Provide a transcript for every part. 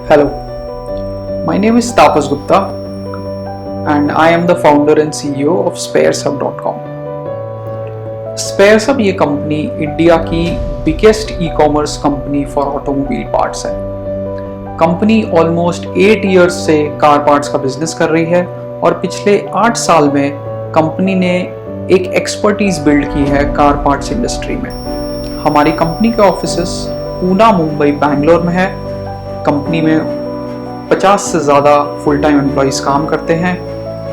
Hello, my name is Tapas Gupta and I am the founder and CEO of sparesub.com. sparesub ये company India की biggest e commerce company for automobile parts है। Company almost 8 years से car parts का business कर रही है और पिछले 8 साल में कंपनी ने एक एक्सपर्टीज बिल्ड की है कार पार्ट्स इंडस्ट्री में। हमारी कंपनी के ऑफिसेस पूना, मुंबई, बैंगलोर में है। कंपनी में 50 से ज़्यादा फुल टाइम एम्प्लॉइज काम करते हैं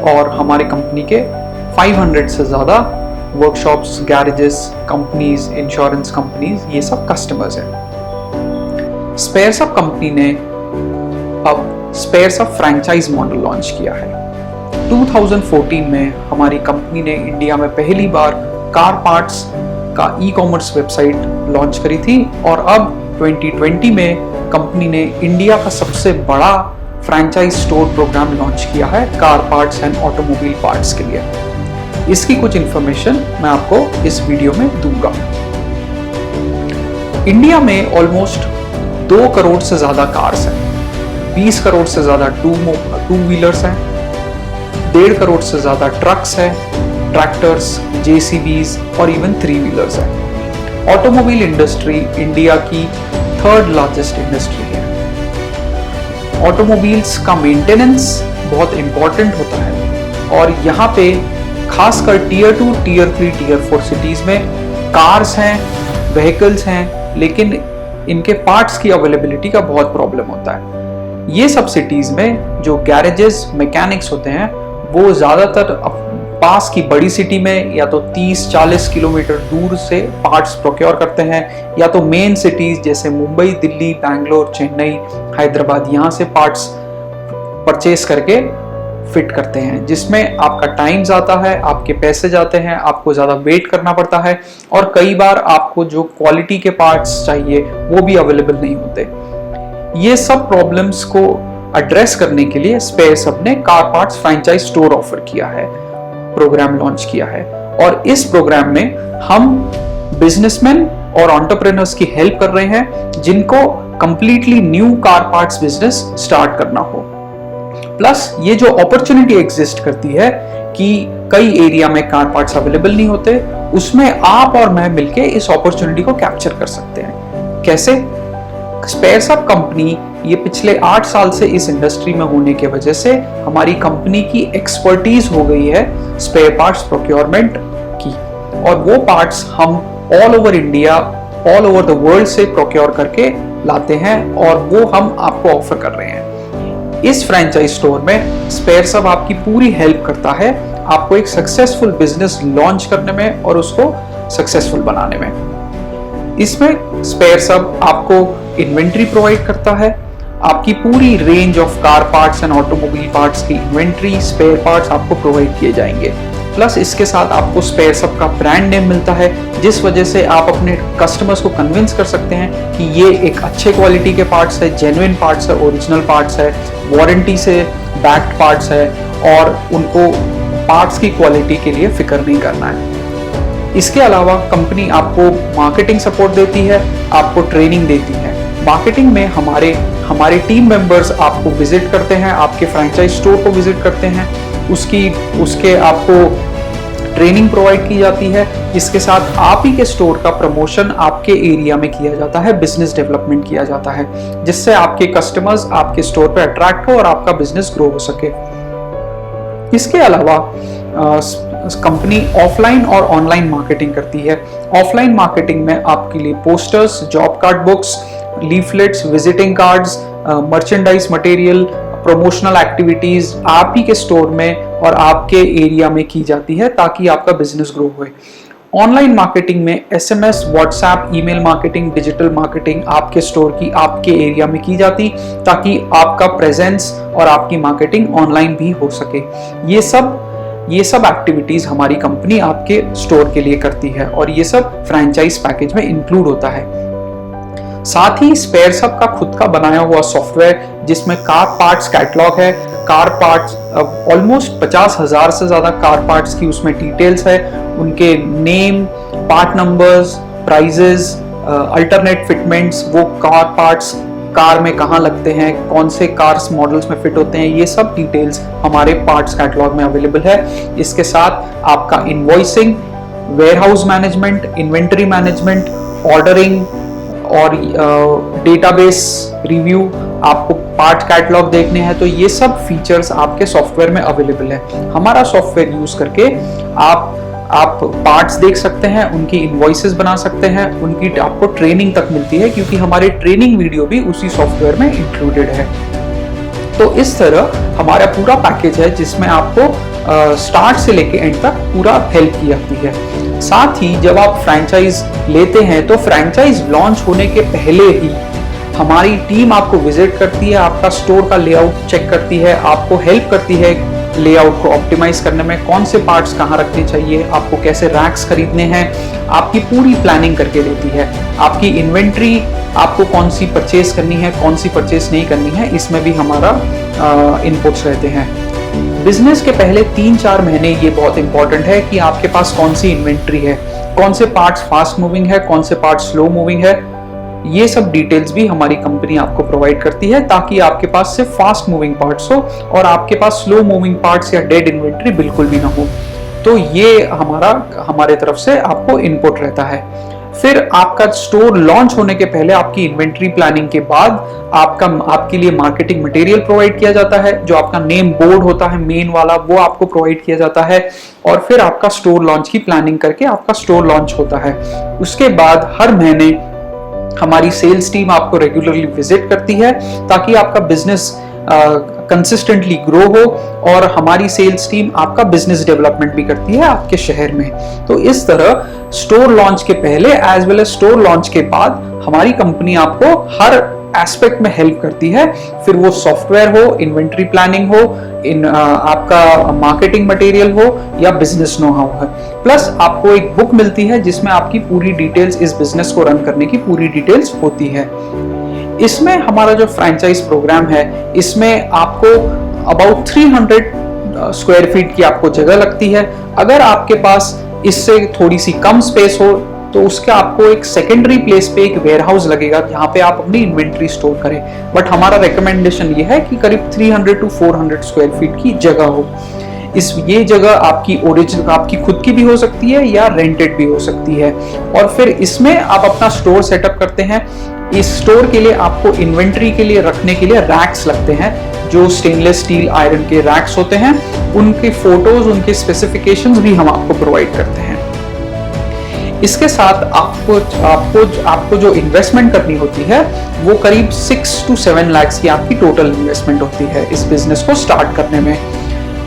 और हमारी कंपनी के 500 से ज़्यादा workshops, garages, companies, insurance companies, ये सब कस्टमर्स हैं। स्पेयरसब कंपनी ने अब स्पेयरसब फ्रैंचाइज मॉडल लॉन्च किया है। 2014 में हमारी कंपनी ने इंडिया में पहली बार कार पार्ट्स का ई कॉमर्स वेबसाइट लॉन्च करी थी और अब 2020 में कंपनी ने इंडिया का सबसे बड़ा फ्रैंचाइज स्टोर प्रोग्राम लॉन्च किया है car parts and automobile parts के लिए। इसकी कुछ इंफॉर्मेशन मैं आपको इस वीडियो में दूंगा। इंडिया में ऑलमोस्ट 2 करोड़ से ज्यादा कार्स हैं, 20 करोड़ से ज्यादा टू व्हीलर्स हैं, 1.5 करोड़ से ज्यादा ट्रक्स हैं, ट्रैक्टर्स, जेसीबीज और इवन 3 व्हीलर्स हैं। ऑटोमोबाइल इंडस्ट्री इंडिया की 3rd लार्जेस्ट इंडस्ट्री है। ऑटोमोबाइल्स का मेंटेनेंस बहुत इंपॉर्टेंट होता है और यहाँ पे खासकर टीयर 2, टीयर 3, टीयर 4 सिटीज में कार्स हैं, व्हीकल्स हैं, लेकिन इनके पार्ट्स की अवेलेबिलिटी का बहुत प्रॉब्लम होता है। ये सब सिटीज में जो गैरेजेस, मैकेनिक्स होते हैं वो ज़्यादातर पास की बड़ी सिटी में या तो 30-40 किलोमीटर दूर से पार्ट्स प्रोक्योर करते हैं, या तो मेन सिटीज जैसे मुंबई, दिल्ली, बैंगलोर, चेन्नई, हैदराबाद, यहाँ से पार्ट्स परचेस करके फिट करते हैं, जिसमें आपका टाइम जाता है, आपके पैसे जाते हैं, आपको ज़्यादा वेट करना पड़ता है और कई बार आपको जो क्वालिटी के पार्ट्स चाहिए वो भी अवेलेबल नहीं होते। ये सब प्रॉब्लम्स को एड्रेस करने के लिए स्पेयरसब ने car parts franchise store offer किया है, प्रोग्राम लॉन्च किया है और इस प्रोग्राम में हम बिजनेसमैन और एंटरप्रेन्योर्स की हेल्प कर रहे हैं जिनको completely new car parts business start करना हो। प्लस ये जो अपॉर्चुनिटी एग्जिस्ट करती है कि कई एरिया में कार पार्ट्स अवेलेबल नहीं होते, उसमें आप और मैं मिलके इस अपॉर्चुनिटी को कैप्चर कर सकते हैं। कैसे? स्पेयरसब कंपनी ये पिछले 8 साल से इस इंडस्ट्री में होने के वजह से हमारी कंपनी की एक्सपर्टीज हो गई है स्पेयर पार्ट्स प्रोक्योरमेंट की, और वो पार्ट्स हम all over India, all over the world से प्रोक्योर करके लाते हैं और वो हम आपको ऑफर कर रहे हैं। इस फ्रैंचाइज स्टोर में स्पेयरसब आपकी पूरी हेल्प करता है आपको एक सक्सेसफुल बिजनेस लॉन्च करने में और उसको सक्सेसफुल बनाने में। इसमें स्पेयरसब आपको इन्वेंट्री प्रोवाइड करता है, आपकी पूरी range of car parts and automobile parts की इन्वेंट्री, स्पेयर पार्ट्स आपको प्रोवाइड किए जाएंगे। प्लस इसके साथ आपको स्पेयरसब का ब्रांड नेम मिलता है, जिस वजह से आप अपने कस्टमर्स को कन्विंस कर सकते हैं कि ये एक अच्छे क्वालिटी के पार्ट्स है, जेन्युइन पार्ट्स है, ओरिजिनल पार्ट्स है, वारंटी से बैक्ड पार्ट्स है और उनको पार्ट्स की क्वालिटी के लिए फिक्र नहीं करना है। इसके अलावा कंपनी आपको मार्केटिंग सपोर्ट देती है, आपको ट्रेनिंग देती है। मार्केटिंग में हमारे टीम मेंबर्स आपको विजिट करते हैं, आपके फ्रैंचाइज स्टोर को विजिट करते हैं, उसके आपको ट्रेनिंग प्रोवाइड की जाती है। इसके साथ आप ही के स्टोर का प्रमोशन आपके एरिया में किया जाता है, बिजनेस डेवलपमेंट किया जाता है, जिससे आपके कस्टमर्स आपके स्टोर पर अट्रैक्ट हो और आपका बिजनेस ग्रो हो सके। इसके अलावा कंपनी ऑफलाइन और ऑनलाइन मार्केटिंग करती है। ऑफलाइन मार्केटिंग में आपके लिए posters, job card books, leaflets, visiting cards, merchandise material, promotional activities आप ही के स्टोर में और आपके एरिया में की जाती है ताकि आपका बिजनेस ग्रो होए। ऑनलाइन मार्केटिंग में SMS, WhatsApp, email marketing, digital marketing आपके स्टोर की आपके एरिया में की जाती ताकि आपका प्रेजेंस और आपकी मार्केटिंग ऑनलाइन भी हो सके। ये सब एक्टिविटीज हमारी कंपनी आपके स्टोर के लिए करती है और ये सब फ्रैंचाइज पैकेज में इंक्लूड होता है। साथ ही स्पेयरसब का खुद का बनाया हुआ सॉफ्टवेयर जिसमें कार पार्ट्स कैटलॉग है, कार पार्ट्स ऑलमोस्ट 50,000 से ज्यादा कार पार्ट्स की उसमें डिटेल्स है, उनके name, part numbers, prices, alternate fitments, वो कार पार्ट्स कार में कहाँ लगते हैं, कौन से कार्स मॉडल्स में फिट होते हैं, ये सब डिटेल्स हमारे पार्ट्स कैटलॉग में अवेलेबल है। इसके साथ आपका invoicing, warehouse management, inventory management, ordering और डेटाबेस रिव्यू, आपको पार्ट कैटलॉग देखने हैं तो ये सब फीचर्स आपके सॉफ्टवेयर में अवेलेबल है। हमारा सॉफ्टवेयर यूज करके आप पार्ट्स देख सकते हैं, उनकी इनवॉइसेस बना सकते हैं, उनकी आपको ट्रेनिंग तक मिलती है क्योंकि हमारे ट्रेनिंग वीडियो भी उसी सॉफ्टवेयर में इंक्लूडेड है। तो इस तरह हमारा पूरा पैकेज है जिसमें आपको स्टार्ट से लेके एंड तक पूरा हेल्प की जाती है। साथ ही जब आप फ्रैंचाइज लेते हैं तो फ्रैंचाइज लॉन्च होने के पहले ही हमारी टीम आपको विजिट करती है, आपका स्टोर का लेआउट चेक करती है, आपको हेल्प करती है लेआउट को ऑप्टिमाइज करने में, कौन से पार्ट्स कहाँ रखने चाहिए, आपको कैसे रैक्स खरीदने हैं, आपकी पूरी प्लानिंग करके देती है। आपकी इन्वेंट्री, आपको कौन सी परचेज करनी है, कौन सी परचेज नहीं करनी है, इसमें भी हमारा इनपुट्स रहते हैं। बिजनेस के पहले 3-4 महीने ये बहुत इंपॉर्टेंट है कि आपके पास कौन सी इन्वेंट्री है, कौन से पार्ट्स फास्ट मूविंग है, कौन से पार्ट्स स्लो मूविंग है, ये सब डिटेल्स भी हमारी कंपनी आपको प्रोवाइड करती है ताकि आपके पास सिर्फ फास्ट मूविंग पार्ट्स हो और आपके पास स्लो मूविंग पार्ट्स या डेड इन्वेंट्री बिल्कुल भी ना हो। तो ये हमारे तरफ से आपको इनपुट रहता है। फिर आपका स्टोर लॉन्च होने के पहले आपकी इन्वेंट्री प्लानिंग के बाद आपके लिए मार्केटिंग मटेरियल प्रोवाइड किया जाता है, जो आपका नेम बोर्ड होता है मेन वाला, वो आपको प्रोवाइड किया जाता है। और फिर आपका स्टोर लॉन्च की प्लानिंग करके आपका स्टोर लॉन्च होता है। उसके बाद हर महीने हमारी सेल्स टीम आपको रेगुलरली विजिट करती है ताकि आपका बिजनेस कंसिस्टेंटली ग्रो हो और हमारी सेल्स टीम आपका बिजनेस डेवलपमेंट भी करती है आपके शहर में। तो इस तरह स्टोर लॉन्च के पहले as well as store launch के बाद हमारी कंपनी आपको हर एस्पेक्ट में हेल्प करती है, फिर वो सॉफ्टवेयर हो, इन्वेंट्री प्लानिंग हो, आपका मार्केटिंग मटेरियल हो या बिजनेस नो हाउ है। प्लस आपको एक बुक मिलती है जिसमें आपकी पूरी डिटेल्स, इस बिजनेस को रन करने की पूरी डिटेल्स होती है। इसमें हमारा जो फ्रैंचाइज प्रोग्राम है, इसमें आपको अबाउट 300 स्क्वायर फीट की आपको जगह लगती है। अगर आपके पास इससे थोड़ी सी कम स्पेस हो तो उसका आपको एक सेकेंडरी प्लेस पे एक वेयरहाउस लगेगा जहां पे आप अपनी इन्वेंट्री स्टोर करें। बट हमारा रिकमेंडेशन ये है कि करीब 300 to 400 स्क्वायर फीट की जगह हो। ये जगह आपकी ओरिजिनल, आपकी खुद की भी हो सकती है या रेंटेड भी हो सकती है। और फिर इसमें आप अपना स्टोर सेटअप करते हैं। इस स्टोर के लिए आपको इन्वेंट्री के लिए रखने के लिए रैक्स लगते हैं, जो स्टेनलेस स्टील आयरन के रैक्स होते हैं। उनके फोटोज, उनके स्पेसिफिकेशंस भी हम आपको प्रोवाइड करते हैं। इसके साथ आपको जो इन्वेस्टमेंट करनी होती है वो करीब 6 to 7 लाख की आपकी टोटल इन्वेस्टमेंट होती है इस बिजनेस को स्टार्ट करने में।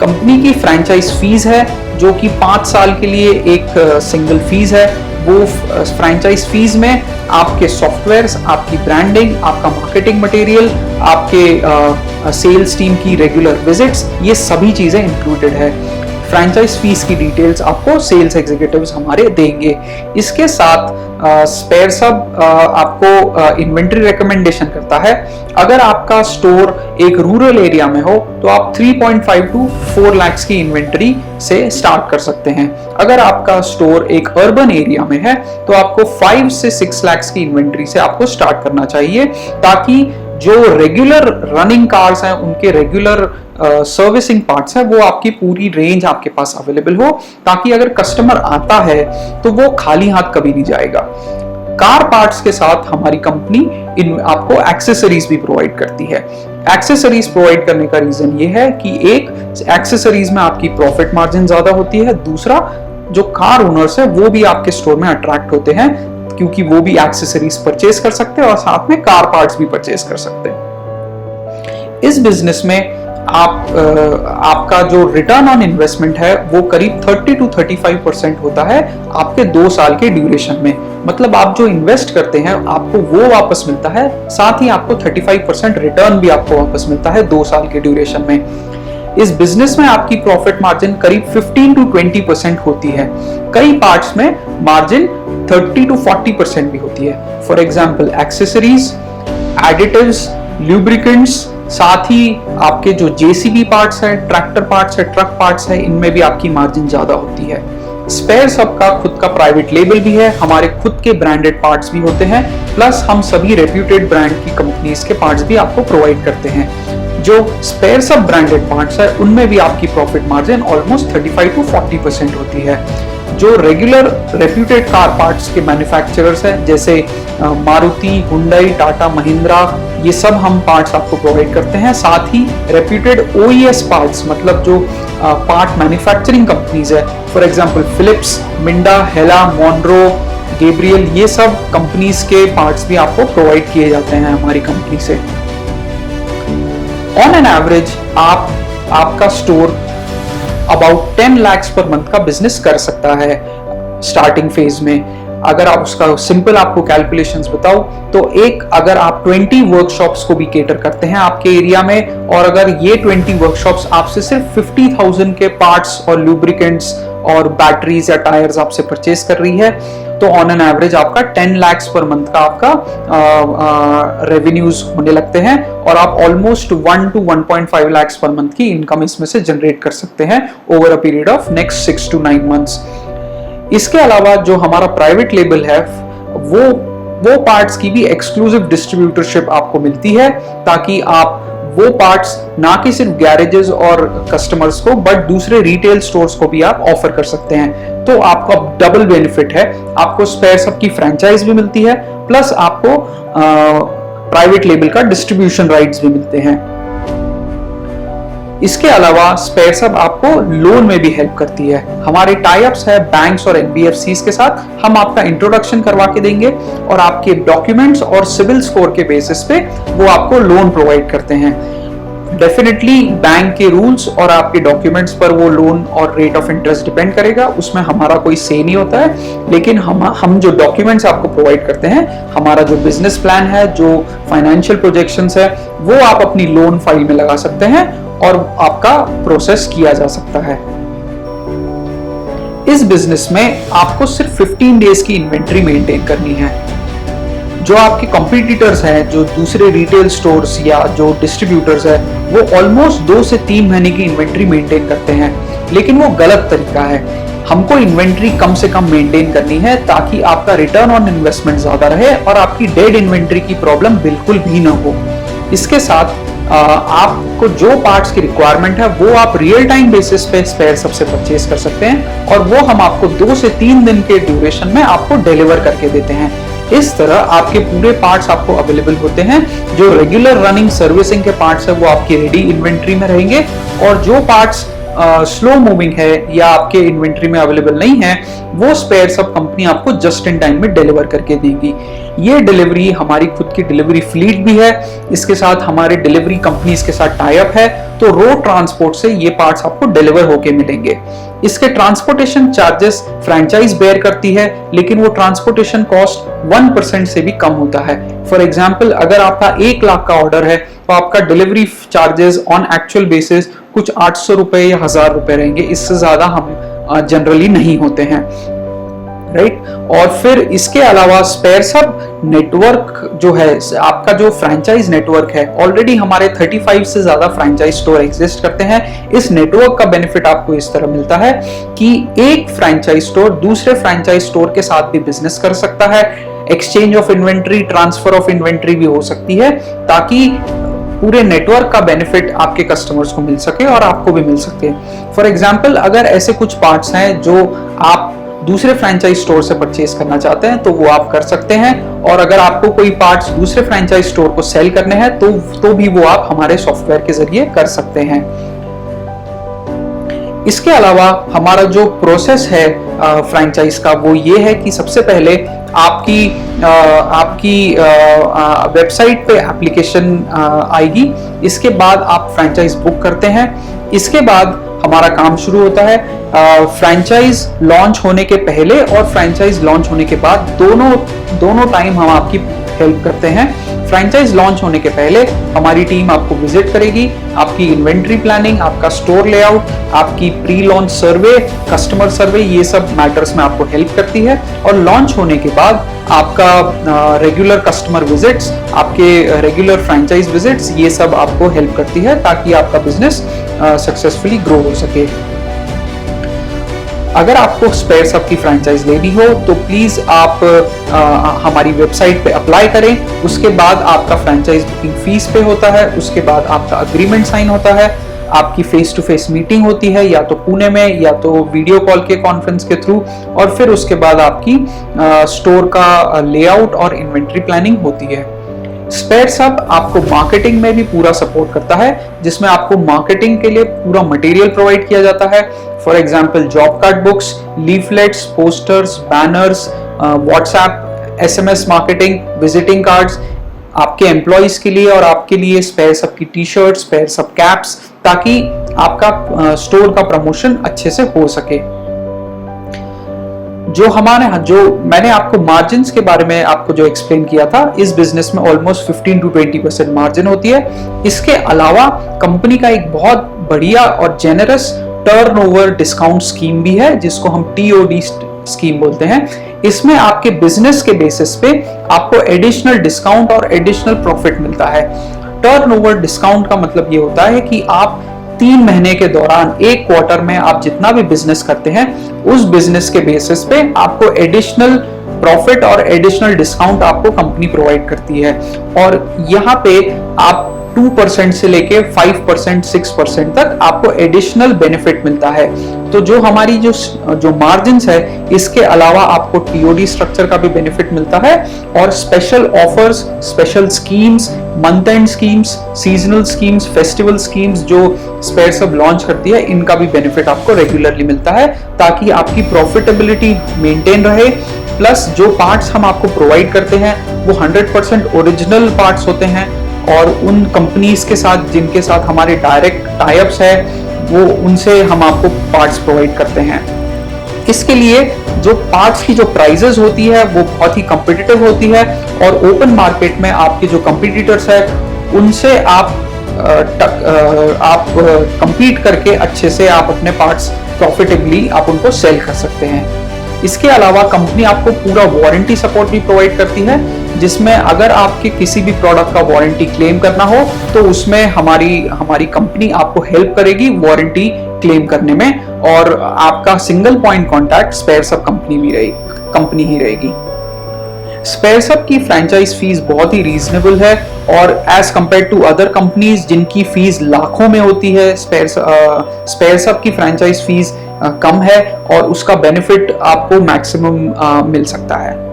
कंपनी की फ्रैंचाइज फीस है जो कि 5 साल के लिए एक सिंगल फीस है। वो फ्रैंचाइज फीस में आपके सॉफ्टवेयर्स, आपकी ब्रांडिंग, आपका मार्केटिंग मटेरियल, आपके सेल्स टीम की रेगुलर विजिट्स, ये सभी चीजें इंक्लूडेड है। फ्रैंचाइज फीस की डिटेल्स आपको सेल्स एग्जीक्यूटिव्स हमारे देंगे। इसके साथ स्पेयर सब आपको इन्वेंट्री रिकमेंडेशन करता है। अगर आपका स्टोर एक रूरल एरिया में हो तो आप 3.5 to 4 लाख की इन्वेंट्री से स्टार्ट कर सकते हैं। अगर आपका स्टोर एक अर्बन एरिया में है तो आपको 5 से 6 लाख की इन्वेंट्री से आपको स्टार्ट करना चाहिए, ताकि जो रेगुलर रनिंग कार्स हैं उनके रेगुलर सर्विसिंग पार्ट्स है वो आपकी पूरी रेंज आपके पास अवेलेबल हो, ताकि अगर कस्टमर आता है तो वो खाली हाथ कभी नहीं जाएगा। कार पार्ट्स के साथ हमारी कंपनी आपको एक्सेसरीज भी प्रोवाइड करती है। एक्सेसरीज प्रोवाइड करने का रीजन ये है कि एक, एक्सेसरीज में आपकी प्रॉफिट मार्जिन ज्यादा होती है। दूसरा, जो कार ओनर्स है वो भी आपके स्टोर में अट्रैक्ट होते हैं क्योंकि वो भी एक्सेसरीज परचेज कर सकते हैं और साथ में कार पार्ट्स भी परचेज कर सकते हैं। इस बिजनेस में आपका जो रिटर्न ऑन इन्वेस्टमेंट है वो करीब 30 to 35% होता है आपके 2 साल के ड्यूरेशन में। मतलब आप जो इन्वेस्ट करते हैं आपको वो वापस मिलता है, साथ ही आपको 35% रिटर्न भी आपको वापस मिलता है 2 साल के ड्यूरेशन में। इस बिजनेस में आपकी प्रॉफिट मार्जिन करीब 15 to 20% होती है। कई पार्ट्स में मार्जिन 30 to 40% भी होती है। For example accessories, additives, lubricants, साथ ही आपके जो जेसीबी पार्ट्स है, ट्रैक्टर पार्ट्स है, ट्रक पार्ट्स है, इनमें भी आपकी मार्जिन ज्यादा होती है। स्पेयर्स हब का खुद का प्राइवेट लेबल भी है, हमारे खुद के ब्रांडेड पार्ट्स भी होते हैं, प्लस हम सभी रेप्यूटेड ब्रांड की कंपनीज के पार्ट्स भी आपको प्रोवाइड करते हैं। जो स्पेयर्स हब ब्रांडेड पार्ट्स है उनमें भी आपकी प्रॉफिट मार्जिन ऑलमोस्ट 35 to 40% होती है। जो रेगुलर रेप्यूटेड कार पार्ट्स के मैन्युफैक्चरर्स हैं जैसे मारुति, हुंडई, टाटा, महिंद्रा, ये सब हम पार्ट्स आपको प्रोवाइड करते हैं। साथ ही रेप्यूटेड OES पार्ट्स, मतलब जो पार्ट मैन्युफैक्चरिंग कंपनीज है, for example Philips, Minda, Hella, Mondro, Gabriel, ये सब कंपनीज के पार्ट्स भी आपको प्रोवाइड किए जाते हैं हमारी कंपनी से। ऑन एन एवरेज आपका store about 10 lakhs per month का बिजनेस कर सकता है स्टार्टिंग फेज में। अगर आप उसका सिंपल आपको कैलकुलेशंस बताओ तो अगर आप 20 वर्कशॉप्स को भी केटर करते हैं आपके एरिया में, और अगर ये 20 वर्कशॉप्स आपसे सिर्फ 50,000 के पार्ट्स और लुब्रिकेंट्स और बैटरीज या टायर्स आपसे परचेज कर रही है, तो ऑन एन एवरेज आपका 10 lakhs पर मंथ का आपका रेवेन्यूज होने लगते हैं, और आप almost 1 to 1.5 lakhs per month की इनकम इसमें से जनरेट कर सकते हैं over a period of next 6 to 9 months। इसके अलावा जो हमारा प्राइवेट लेबल है वो पार्ट्स की भी एक्सक्लूसिव डिस्ट्रीब्यूटरशिप आपको मिलती है, ताकि आप वो पार्ट्स ना कि सिर्फ गैरेजेस और कस्टमर्स को बट दूसरे रिटेल स्टोर्स को भी आप ऑफर कर सकते हैं। तो आपका डबल बेनिफिट है, आपको स्पेयर्स हब की फ्रेंचाइज भी मिलती है, प्लस आपको प्राइवेट लेबल का डिस्ट्रीब्यूशन राइट्स भी मिलते हैं। इसके अलावा स्पेयर्स हब आपको लोन में भी हेल्प करती है। हमारे टाई अप्स है बैंक्स और NBFCs के साथ, हम आपका इंट्रोडक्शन करवा के देंगे और आपके डॉक्यूमेंट्स और सिविल स्कोर के बेसिस पे वो आपको लोन प्रोवाइड करते हैं। डेफिनेटली बैंक के रूल्स और आपके डॉक्यूमेंट्स पर वो लोन और रेट ऑफ इंटरेस्ट डिपेंड करेगा, उसमें हमारा कोई से नहीं होता है, लेकिन हम जो डॉक्यूमेंट्स आपको प्रोवाइड करते हैं, हमारा जो बिजनेस प्लान है, जो फाइनेंशियल प्रोजेक्शंस है, वो आप अपनी लोन फाइल में लगा सकते हैं और आपका प्रोसेस किया जा सकता है। इस बिजनेस में आपको सिर्फ 15 डेज की इन्वेंट्री मेंटेन करनी है। जो आपके कॉम्पिटिटर्स हैं, जो दूसरे रिटेल स्टोर्स या जो डिस्ट्रीब्यूटर्स है, वो ऑलमोस्ट 2 से 3 महीने की इन्वेंट्री मेंटेन करते हैं, लेकिन वो गलत तरीका है। हमको इन्वेंट्री कम से कम मेंटेन करनी है ताकि आपका रिटर्न ऑन इन्वेस्टमेंट ज्यादा रहे और आपकी डेड इन्वेंट्री की प्रॉब्लम बिल्कुल भी ना हो। इसके साथ आपको जो पार्ट्स की रिक्वायरमेंट है वो आप रियल टाइम बेसिस पे स्पेयर्स हब से परचेज कर सकते हैं, और वो हम आपको 2 से 3 दिन के ड्यूरेशन में आपको डिलीवर करके देते हैं। इस तरह आपके पूरे पार्ट्स आपको अवेलेबल होते हैं। जो रेगुलर रनिंग सर्विसिंग के पार्ट्स है वो आपकी रेडी इन्वेंट्री में रहेंगे, और जो पार्ट्स स्लो मूविंग है या आपके इन्वेंट्री में अवेलेबल नहीं है, वो स्पेयर्स हब कंपनी आपको जस्ट इन टाइम में डिलीवर करके देगी। ये डिलीवरी हमारी खुद की डिलीवरी फ्लीट भी है, इसके साथ हमारे डिलीवरी कंपनीज के साथ टाई अप है, तो रोड ट्रांसपोर्ट से ये पार्ट्स आपको डिलीवर होके मिलेंगे। इसके ट्रांसपोर्टेशन चार्जेस फ्रेंचाइज बेयर करती है, लेकिन वो ट्रांसपोर्टेशन कॉस्ट 1% से भी कम होता है। फॉर एग्जाम्पल, अगर आपका 1 लाख का ऑर्डर है तो आपका delivery charges on actual basis कुछ 800 रुपए या 1000 रुपए रहेंगे, इससे ज्यादा हम जनरली नहीं होते हैं, राइट। और फिर इसके अलावा स्पेयर्स हब नेटवर्क जो है, आपका जो फ्रेंचाइज नेटवर्क है, ऑलरेडी हमारे 35 से ज्यादा फ्रेंचाइज स्टोर एग्जिस्ट करते हैं। इस नेटवर्क का बेनिफिट आपको इस तरह मिलता है कि एक फ्रेंचाइज स्टोर दूसरे फ्रेंचाइज स्टोर के साथ भी बिजनेस कर सकता है, exchange of inventory, transfer of inventory भी हो सकती है, ताकि पूरे नेटवर्क का बेनिफिट आपके कस्टमर्स को मिल सके और आपको भी मिल सके। फॉर एग्जाम्पल, अगर ऐसे कुछ पार्ट्स हैं जो आप दूसरे फ्रेंचाइज स्टोर से परचेज करना चाहते हैं तो वो आप कर सकते हैं, और अगर आपको कोई पार्ट्स दूसरे फ्रेंचाइज स्टोर को सेल करने हैं तो भी वो आप हमारे सॉफ्टवेयर के जरिए कर सकते हैं। इसके अलावा हमारा जो प्रोसेस है फ्रेंचाइज का, वो ये है कि सबसे पहले आपकी वेबसाइट पे एप्लीकेशन आएगी, इसके बाद आप फ्रेंचाइज बुक करते हैं। इसके बाद हमारा काम शुरू होता है। फ्रेंचाइज लॉन्च होने के पहले और फ्रेंचाइज लॉन्च होने के बाद दोनों टाइम हम आपकी हेल्प करते हैं। फ्रेंचाइज लॉन्च होने के पहले हमारी टीम आपको विजिट करेगी, आपकी इन्वेंट्री प्लानिंग, आपका स्टोर लेआउट, आपकी प्री लॉन्च सर्वे, कस्टमर सर्वे, ये सब मैटर्स में आपको हेल्प करती है। और लॉन्च होने के बाद आपका रेगुलर कस्टमर विजिट्स, आपके रेगुलर फ्रेंचाइज विजिट्स, ये सब आपको हेल्प करती है ताकि आपका बिजनेस सक्सेसफुली ग्रो हो सके। अगर आपको स्पेयर सब की फ्रेंचाइज लेनी हो तो प्लीज आप हमारी वेबसाइट पे अप्लाई करें। उसके बाद आपका फ्रेंचाइज बुकिंग फीस पे होता है, उसके बाद आपका अग्रीमेंट साइन होता है, आपकी फेस टू फेस मीटिंग होती है या तो पुणे में या तो वीडियो कॉल के कॉन्फ्रेंस के थ्रू, और फिर उसके बाद आपकी स्टोर का लेआउट और इन्वेंट्री प्लानिंग होती है। स्पेयर सब आपको मार्केटिंग में भी पूरा सपोर्ट करता है, जिसमें आपको मार्केटिंग के लिए पूरा मटेरियल प्रोवाइड किया जाता है। For example job card books, leaflets, posters, banners, WhatsApp, SMS marketing, visiting cards, आपके एम्प्लॉइज के लिए और आपके लिए स्पेयर सब की टी शर्ट, स्पेयर सब कैप्स, ताकि आपका स्टोर का प्रमोशन अच्छे से हो सके। जो मैंने आपको मार्जिन के बारे में आपको जो एक्सप्लेन किया था, इस बिजनेस में ऑलमोस्ट 15 to 20% मार्जिन होती है। इसके अलावा कंपनी का एक बहुत बढ़िया और जेनरस टर्नओवर डिस्काउंट स्कीम भी है, जिसको हम टीओडी स्कीम बोलते हैं। इसमें आपके बिजनेस के बेसिस पे आपको एडिशनल डिस्काउंट और एडिशनल प्रॉफिट मिलता है। टर्नओवर डिस्काउंट का मतलब ये होता है कि आप 3 महीने के दौरान, एक क्वार्टर में आप जितना भी बिजनेस करते हैं, उस बिजनेस के बेसिस पे आपको एडिशनल प्रॉफिट और एडिशनल डिस्काउंट आपको कंपनी प्रोवाइड करती है। और यहाँ पे आप 2% से लेके 5%, 6% तक आपको एडिशनल बेनिफिट मिलता है। तो जो हमारी जो मार्जिन्स है, इसके अलावा आपको टीओडी स्ट्रक्चर का भी बेनिफिट मिलता है, और special offers, special schemes, month and schemes, seasonal schemes, festival schemes जो स्पेयर सब लॉन्च करती है, इनका भी बेनिफिट आपको रेगुलरली मिलता है, ताकि आपकी प्रॉफिटेबिलिटी मेंटेन रहे। प्लस जो पार्ट्स हम आपको प्रोवाइड करते हैं वो 100% ओरिजिनल पार्ट्स होते हैं, और उन कंपनीज के साथ जिनके साथ हमारे डायरेक्ट टाई-अप्स है, वो उनसे हम आपको पार्ट्स प्रोवाइड करते हैं। इसके लिए जो पार्ट्स की जो प्राइसेस होती है वो बहुत ही कॉम्पिटिटिव होती है, और ओपन मार्केट में आपके जो कंपटीटर्स है उनसे आप कंपीट करके अच्छे से आप अपने पार्ट्स प्रॉफिटेबली आप उनको सेल कर सकते हैं। इसके अलावा कंपनी आपको पूरा वारंटी सपोर्ट भी प्रोवाइड करती है, जिसमें अगर आपके किसी भी प्रोडक्ट का वारंटी क्लेम करना हो तो उसमें हमारी कंपनी आपको हेल्प करेगी वारंटी क्लेम करने में, और आपका सिंगल पॉइंट कॉन्टैक्ट स्पेयर सब कंपनी ही रहेगी। स्पेयर सब की फ्रेंचाइज फीस बहुत ही रीजनेबल है, और as compare to other companies जिनकी फीस लाखों में होती है, स्पेयर सब की फ्रेंचाइज फीस कम है, और उसका बेनिफिट आपको मैक्सिमम मिल सकता है।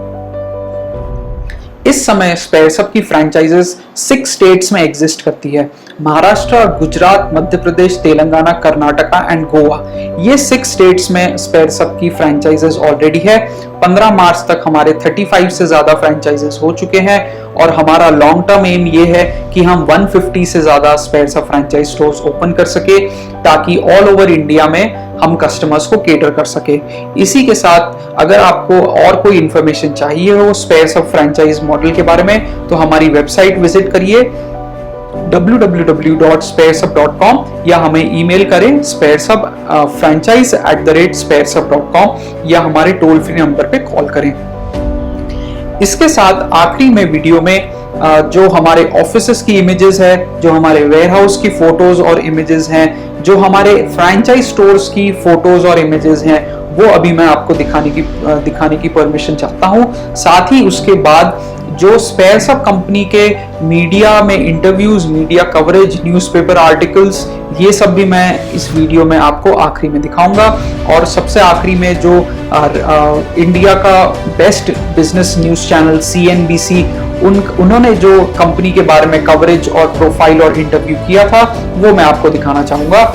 इस समय स्पेयर सब की फ्रेंचाइजेस 6 स्टेट्स में एग्जिस्ट करती है: महाराष्ट्र, गुजरात, मध्य प्रदेश, तेलंगाना, कर्नाटका एंड गोवा। ये 6 स्टेट्स में स्पेयर सब की फ्रेंचाइजेस ऑलरेडी है। 15 मार्च तक हमारे 35 से ज्यादा फ्रेंचाइजेस हो चुके हैं, और हमारा लॉन्ग टर्म एम ये है कि हम 150 से ज्यादा स्पेयर सब फ्रेंचाइज स्टोर्स ओपन कर सके, ताकि ऑल ओवर इंडिया में हम कस्टमर्स को केटर कर सके। इसी के साथ अगर आपको और कोई इंफॉर्मेशन चाहिए हो स्पेयर सब फ्रेंचाइज मॉडल के बारे में, तो हमारी वेबसाइट विजिट करिए www.sparesub.com, या हमें ईमेल करें sparesub@sparesub.com, या हमारे टोल फ्री नंबर पे कॉल करें। इसके साथ आखिरी में वीडियो में जो हमारे ऑफिसेस की इमेजेस है, जो हमारे वेयरहाउस की फोटोज और इमेजेस हैं, जो हमारे फ्रैंचाइज स्टोर्स की फोटोज और इमेजेस हैं, वो अभी मैं आपको दिखाने की परमिशन चाहता हूं। साथ ही उसके बाद जो स्पेयर सब कंपनी के मीडिया में interviews, media coverage, newspaper articles, ये सब भी मैं इस वीडियो में आपको आखिरी में दिखाऊंगा। और सबसे आखिरी में जो इंडिया का best business news channel CNBC, उन्होंने जो कंपनी के बारे में कवरेज और प्रोफाइल और इंटरव्यू किया था, वो मैं आपको दिखाना चाहूँगा।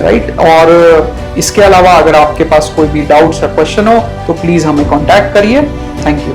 राइट, और इसके अलावा अगर आपके पास कोई भी डाउट्स या क्वेश्चन हो तो प्लीज़ हमें कॉन्टैक्ट करिए। Thank you.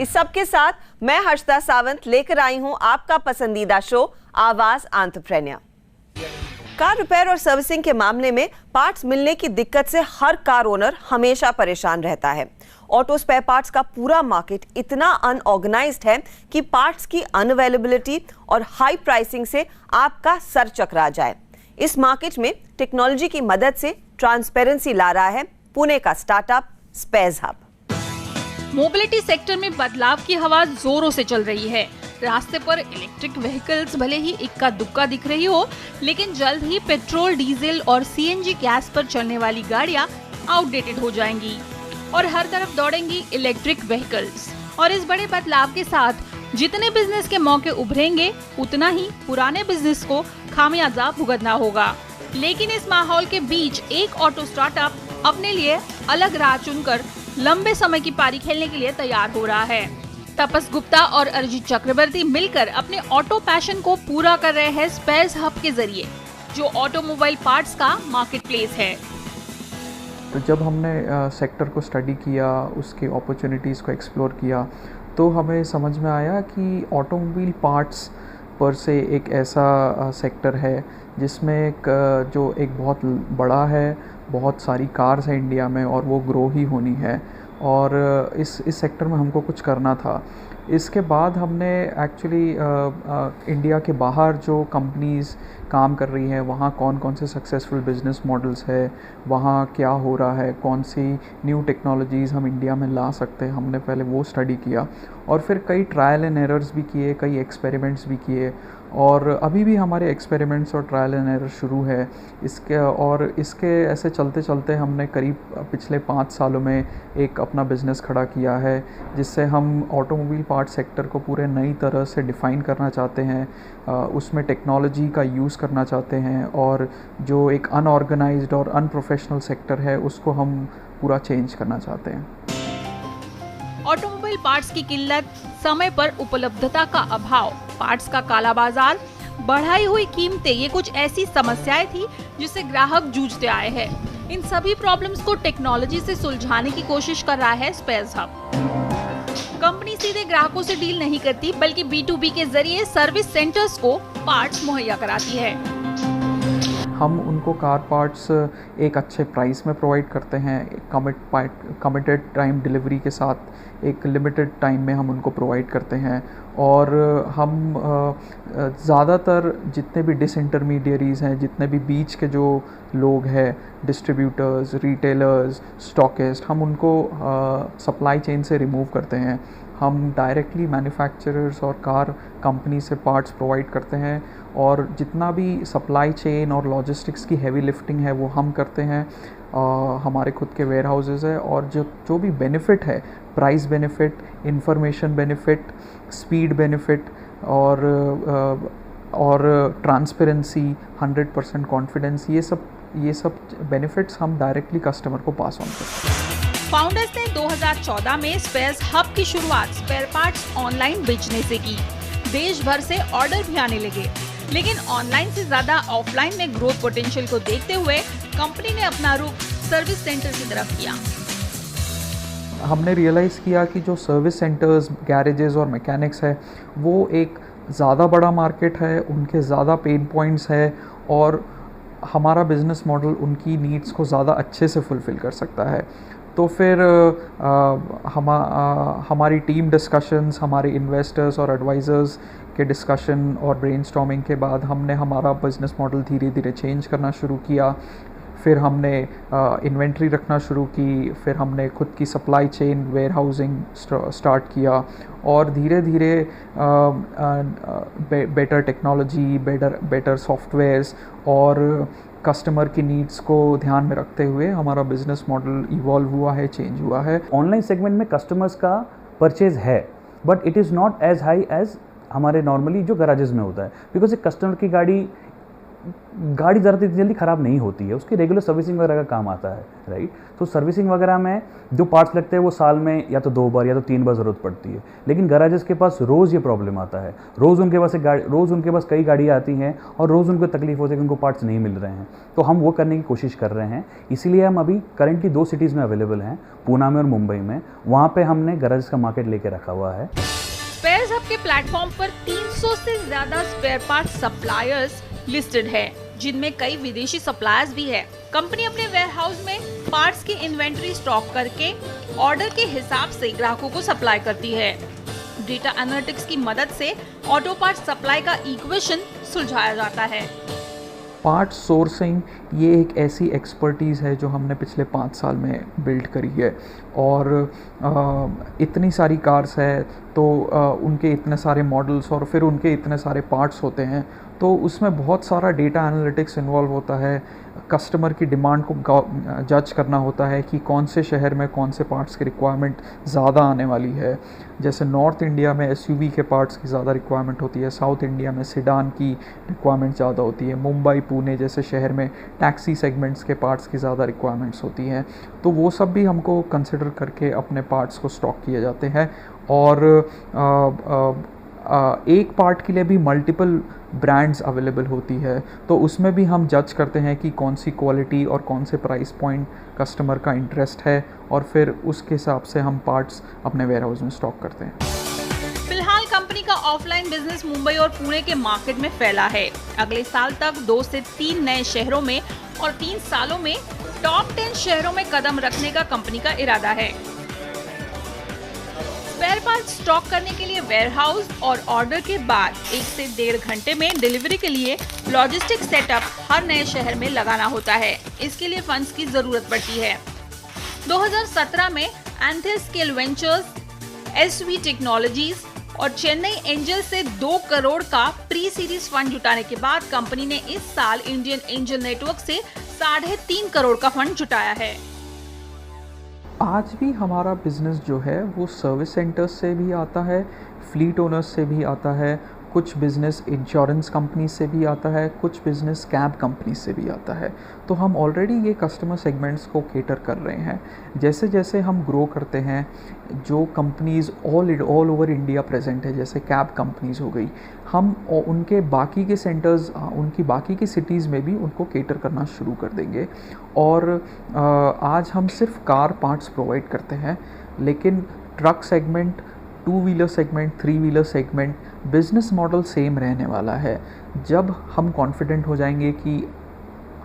इस सब के साथ मैं हर्षदा सावंत लेकर आई हूं आपका पसंदीदा शो आवाज एंटरप्रेन्योर। कार रिपेयर और सर्विसिंग के मामले में पार्ट्स मिलने की दिक्कत से हर कार ओनर हमेशा परेशान रहता है। ऑटो स्पेयर पार्ट्स का पूरा मार्केट इतना अनऑर्गेनाइज्ड है कि पार्ट्स की अनअवेलेबिलिटी और हाई प्राइसिंग से आपका सर चकरा जाए। इस मार्केट में टेक्नोलॉजी की मदद से ट्रांसपेरेंसी ला रहा है पुणे का startup spares hub. Mobility sector में बदलाव की हवा जोरों से चल रही है। रास्ते पर इलेक्ट्रिक व्हीकल्स भले ही इक्का दुक्का दिख रही हो, लेकिन जल्द ही पेट्रोल, डीजल और सीएनजी गैस पर चलने वाली गाड़ियां आउटडेटेड हो जाएंगी और हर तरफ दौड़ेंगी इलेक्ट्रिक व्हीकल्स। और इस बड़े बदलाव के साथ जितने बिजनेस के मौके उभरेंगे, उतना ही पुराने बिजनेस को खामियाजा भुगतना होगा। लेकिन इस माहौल के बीच एक ऑटो स्टार्टअप अपने लिए अलग राह चुनकर लंबे समय की पारी खेलने के लिए तैयार हो रहा है। तपस गुप्ता और अरिजीत चक्रवर्ती मिलकर अपने ऑटो पैशन को पूरा कर रहे हैं स्पेयर्स हब के जरिए, जो ऑटोमोबाइल पार्ट्स का मार्केट प्लेस है। तो जब हमने सेक्टर को स्टडी किया, उसके अपॉर्चुनिटीज़ को एक्सप्लोर किया, तो हमें समझ में आया कि ऑटोमोबाइल पार्ट्स पर से एक ऐसा सेक्टर है जिसमें जो एक बहुत बड़ा है, बहुत सारी कार्स हैं इंडिया में और वो ग्रो ही होनी है, और इस सेक्टर में हमको कुछ करना था। इसके बाद हमने एक्चुअली इंडिया के बाहर जो कंपनीज़ काम कर रही हैं, वहाँ कौन कौन से सक्सेसफुल बिजनेस मॉडल्स है, वहाँ क्या हो रहा है, कौन सी न्यू टेक्नोलॉजीज़ हम इंडिया में ला सकते हैं, हमने पहले वो स्टडी किया और फिर कई ट्रायल एंड एरर्स भी किए, कई एक्सपेरिमेंट्स भी किए, और अभी भी हमारे एक्सपेरिमेंट्स और ट्रायल एंड एरर शुरू है इसके ऐसे चलते चलते हमने करीब पिछले 5 सालों में एक अपना बिज़नेस खड़ा किया है, जिससे हम ऑटोमोबाइल पार्ट सेक्टर को पूरे नई तरह से डिफ़ाइन करना चाहते हैं, उसमें टेक्नोलॉजी का यूज़ करना चाहते हैं, और जो एक अनऑर्गेनाइज्ड और अनप्रोफेशनल सेक्टर है उसको हम पूरा चेंज करना चाहते हैं। ऑटोमोबाइल पार्ट्स की किल्लत, समय पर उपलब्धता का अभाव, पार्ट्स का काला बाजार, बढ़ाई हुई कीमतें, ये कुछ ऐसी समस्याएं थी जिससे ग्राहक जूझते आए हैं। इन सभी प्रॉब्लम्स को टेक्नोलॉजी से सुलझाने की कोशिश कर रहा है स्पेयर्स हब। कंपनी सीधे ग्राहकों से डील नहीं करती, बल्कि B2B के जरिए सर्विस सेंटर्स को पार्ट्स मुहैया कराती है। हम उनको कार पार्ट्स एक अच्छे प्राइस में प्रोवाइड करते हैं, कमिटेड टाइम डिलीवरी के साथ एक लिमिटेड टाइम में हम उनको प्रोवाइड करते हैं, और हम ज़्यादातर जितने भी डिसइंटरमीडियरीज़ हैं, जितने भी बीच के जो लोग हैं, डिस्ट्रीब्यूटर्स, रिटेलर्स, स्टॉकिस्ट, हम उनको सप्लाई चेन से रिमूव करते हैं। हम डायरेक्टली मैन्युफैक्चरर्स और कार कंपनी से पार्ट्स प्रोवाइड करते हैं, और जितना भी सप्लाई चेन और लॉजिस्टिक्स की हैवी लिफ्टिंग है वो हम करते हैं। हमारे खुद के वेयर हाउसेस है, और जो भी बेनिफिट है, price benefit, information benefit, speed benefit और ट्रांसपेरेंसी, 100% कॉन्फिडेंस, ये सब बेनिफिट्स हम डायरेक्टली कस्टमर को पास ऑन करते हैं। फाउंडर्स ने 2014 में स्पेयर्स हब की शुरुआत स्पेयर पार्ट्स ऑनलाइन बेचने से की। देश भर से ऑर्डर भी आने लगे, लेकिन ऑनलाइन से ज्यादा ऑफलाइन में ग्रोथ पोटेंशियल को देखते हुए कंपनी ने अपना रुख सर्विस सेंटर की तरफ किया। हमने रियलाइज़ किया कि जो सर्विस सेंटर्स, गैरेजेस और मैकेनिक्स है, वो एक ज़्यादा बड़ा मार्केट है, उनके ज़्यादा पेन पॉइंट्स है, और हमारा बिज़नेस मॉडल उनकी नीड्स को ज़्यादा अच्छे से फुलफ़िल कर सकता है। तो फिर हमारी टीम डिस्कशंस, हमारे इन्वेस्टर्स और एडवाइज़र्स के डिस्कशन और ब्रेनस्टॉर्मिंग के बाद हमने हमारा बिज़नेस मॉडल धीरे धीरे चेंज करना शुरू किया। फिर हमने इन्वेंट्री रखना शुरू की, फिर हमने खुद की supply chain, warehousing start किया, और धीरे धीरे बेटर टेक्नोलॉजी, बेटर सॉफ्टवेयर्स और कस्टमर की नीड्स को ध्यान में रखते हुए हमारा बिजनेस मॉडल इवॉल्व हुआ है, चेंज हुआ है। ऑनलाइन सेगमेंट में कस्टमर्स का परचेज है, but it is not as high as हमारे नॉर्मली जो गराजेस में होता है, बिकॉज एक कस्टमर की गाड़ी गाड़ी ज़्यादा जल्दी ख़राब नहीं होती है, उसकी रेगुलर सर्विसिंग वगैरह का काम आता है, राइट। तो सर्विसिंग वगैरह में जो पार्ट्स लगते हैं वो साल में या तो 2 बार या तो 3 बार ज़रूरत पड़ती है। लेकिन गैराजेस के पास रोज़ ये प्रॉब्लम आता है, रोज़ उनके पास कई गाड़ियाँ आती हैं और रोज़ उनको तकलीफ होती है कि उनको पार्ट्स नहीं मिल रहे हैं। तो हम वो करने की कोशिश कर रहे हैं, इसीलिए हम अभी करेंटली 2 सिटीज़ में अवेलेबल हैं, पूना में और मुंबई में। वहाँ पर हमने गैराजेस का मार्केट लेके रखा हुआ है। स्पेयर्स हब के प्लेटफॉर्म पर 300 से ज़्यादा स्पेयर पार्ट सप्लायर्स लिस्टेड है, जिनमें कई विदेशी सप्लायर्स भी है। कंपनी अपने वेयरहाउस में पार्ट्स की इन्वेंटरी स्टॉक करके ऑर्डर के हिसाब से ग्राहकों को सप्लाई करती है। डेटा एनालिटिक्स की मदद से ऑटो पार्ट सप्लाई का इक्वेशन सुलझाया जाता है। पार्ट सोर्सिंग ये एक ऐसी एक्सपर्टीज़ है जो हमने पिछले 5 साल में बिल्ड करी है। और इतनी सारी कार्स है तो उनके इतने सारे मॉडल्स और फिर उनके इतने सारे पार्ट्स होते हैं, तो उसमें बहुत सारा डेटा एनालिटिक्स इन्वॉल्व होता है। कस्टमर की डिमांड को जज करना होता है कि कौन से शहर में कौन से पार्ट्स की रिक्वायरमेंट ज़्यादा आने वाली है। जैसे नॉर्थ इंडिया में एसयूवी के पार्ट्स की ज़्यादा रिक्वायरमेंट होती है, साउथ इंडिया में सिडान की रिक्वायरमेंट ज़्यादा होती है, मुंबई पुणे जैसे शहर में टैक्सी सेगमेंट्स के पार्ट्स की ज़्यादा रिक्वायरमेंट्स होती हैं। तो वो सब भी हमको कंसिडर करके अपने पार्ट्स को स्टॉक किए जाते हैं। और एक पार्ट के लिए भी मल्टीपल ब्रांड्स अवेलेबल होती है, तो उसमें भी हम जज करते हैं कि कौन सी क्वालिटी और कौन से प्राइस पॉइंट कस्टमर का इंटरेस्ट है, और फिर उसके हिसाब से हम पार्ट्स अपने वेयरहाउस में स्टॉक करते हैं। फिलहाल कंपनी का ऑफलाइन बिजनेस मुंबई और पुणे के मार्केट में फैला है। अगले साल तक 2 से 3 नए शहरों में और 3 सालों में टॉप 10 शहरों में कदम रखने का कंपनी का इरादा है। स्पेयर पार्ट स्टॉक करने के लिए वेयरहाउस और ऑर्डर के बाद 1 से 1.5 घंटे में डिलीवरी के लिए लॉजिस्टिक सेटअप हर नए शहर में लगाना होता है। इसके लिए फंड्स की जरूरत पड़ती है। 2017 में एंथल स्केल वेंचर्स, एसवी टेक्नोलॉजीज और चेन्नई एंजल से 2 करोड़ का प्री सीरीज फंड जुटाने के बाद कंपनी ने इस साल इंडियन एंजल नेटवर्क से 3.5 करोड़ का फंड जुटाया है। आज भी हमारा बिज़नेस जो है वो सर्विस सेंटर्स से भी आता है, फ्लीट ओनर्स से भी आता है, कुछ बिज़नेस इंश्योरेंस कंपनी से भी आता है, कुछ बिज़नेस कैब कंपनी से भी आता है। तो हम ऑलरेडी ये कस्टमर सेगमेंट्स को केटर कर रहे हैं। जैसे जैसे हम ग्रो करते हैं, जो companies all over India present है, जैसे कैब कंपनीज़ हो गई, हम उनके बाकी के सेंटर्स, उनकी बाकी की सिटीज़ में भी उनको केटर करना शुरू कर देंगे। और आज हम सिर्फ कार पार्ट्स प्रोवाइड करते हैं, लेकिन truck segment, 2 wheeler segment, 3 wheeler segment, business model same रहने वाला है। जब हम कॉन्फिडेंट हो जाएंगे कि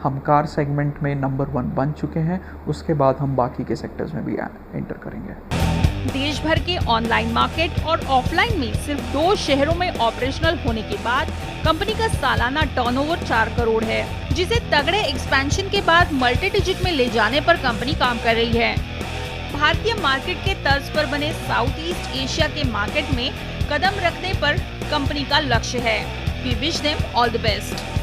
हम कार सेगमेंट में नंबर 1 बन चुके हैं, उसके बाद हम बाकी के सेक्टर्स में भी एंटर करेंगे। देश भर के ऑनलाइन मार्केट और ऑफलाइन में सिर्फ 2 शहरों में ऑपरेशनल होने के बाद कंपनी का सालाना टर्नओवर 4 करोड़ है, जिसे तगड़े एक्सपेंशन के बाद मल्टी डिजिट में ले जाने पर कंपनी काम कर रही है। भारतीय मार्केट के तर्ज पर बने साउथ ईस्ट एशिया के मार्केट में कदम रखने पर कंपनी का लक्ष्य है। We wish them all the best.